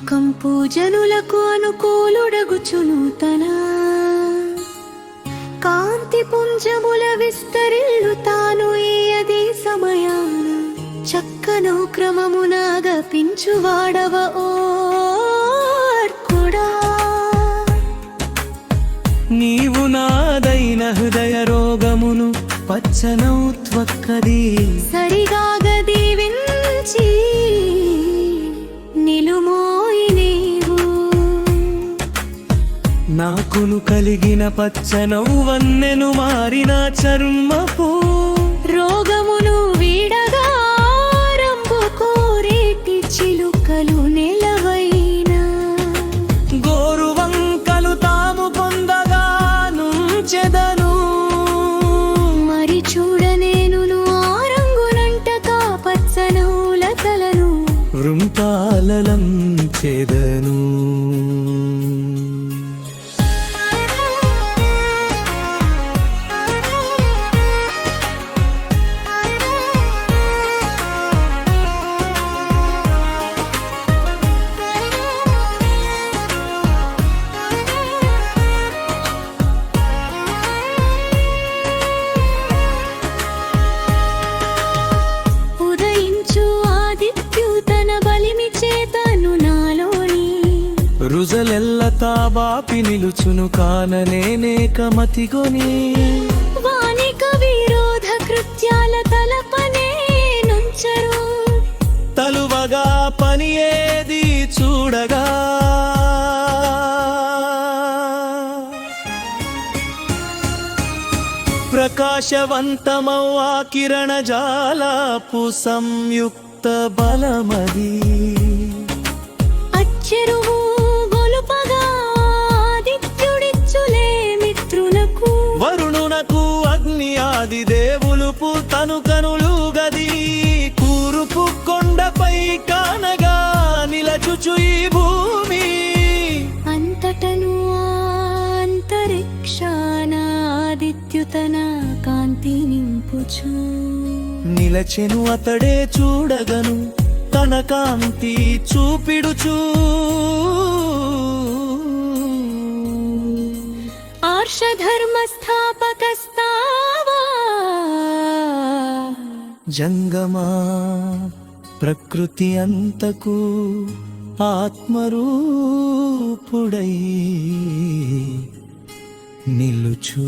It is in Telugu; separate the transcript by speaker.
Speaker 1: లోకం పూజనులకు అనుకూలుడగుచును తన కాంతి పుంజముల విస్తరిల్లు తాను ఏయది సమయాన చక్కను క్రమమునాగ పించువాడవ ఓర్కుడా.
Speaker 2: నీవు నాదైన హృదయ రోగమును పచ్చనౌత్వక్కది
Speaker 1: సరిగాగ దీవించి నిలుమోయి నీవు.
Speaker 2: నాకును కలిగిన పచ్చనౌవన్నెను మారిన చర్మపు
Speaker 1: రోగమును వీడగా రంబు కోరేటి చిలుకలు నెలవైన
Speaker 2: గోరువంకలు తాము పొందగా నుంచెదను.
Speaker 1: మరి చూడనేనును ఆ రంగునంటక పచ్చనౌల తలను
Speaker 2: వృంతాలలంచెదను. రుజలెల్ల తాబాపి నిలుచును కాననేక మతిగొని
Speaker 1: వానిక విరోధ కృత్యాల తలపనే నుంచరు.
Speaker 2: తలువగా పని ఏది చూడగా ప్రకాశవంతమౌ ఆ కిరణజాలపు సంయుక్త బలమది.
Speaker 1: అచ్చెరువు గొలుపగా ఆదిత్యుడిచ్చులే మిత్రులకు
Speaker 2: వరుణునకు అగ్ని ఆది దేవులుపు తను కనులు గది. కూరుపు కొండపై కానగా నిలచుచు ఈ భూమి
Speaker 1: అంతటను అంతరిక్షాన ఆదిత్యుతన కాంతి నింపుచు
Speaker 2: నిలచెను అతడే చూడగను తన కాంతి చూపిడుచు.
Speaker 1: ఆర్షధర్మ స్థాపకస్తావా
Speaker 2: జంగమా ప్రకృతి అంతకు ఆత్మరూపుడై నిలుచు.